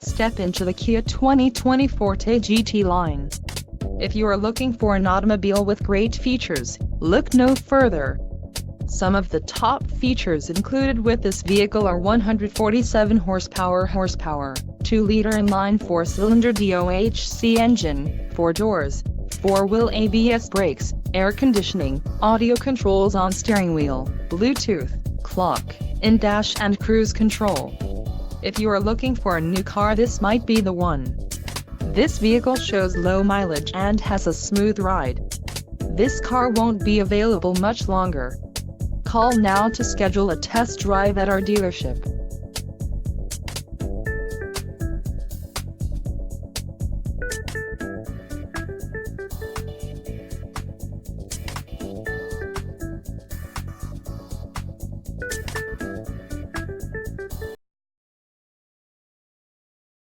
Step into the Kia 2020 Forte GT-Line. If you are looking for an automobile with great features, look no further. Some of the top features included with this vehicle are 147 horsepower, 2-liter inline 4-cylinder DOHC engine, 4 doors, 4-wheel ABS brakes, air conditioning, audio controls on steering wheel, Bluetooth, clock, in-dash and cruise control. If you are looking for a new car, this might be the one. This vehicle shows low mileage and has a smooth ride. This car won't be available much longer. Call now to schedule a test drive at our dealership.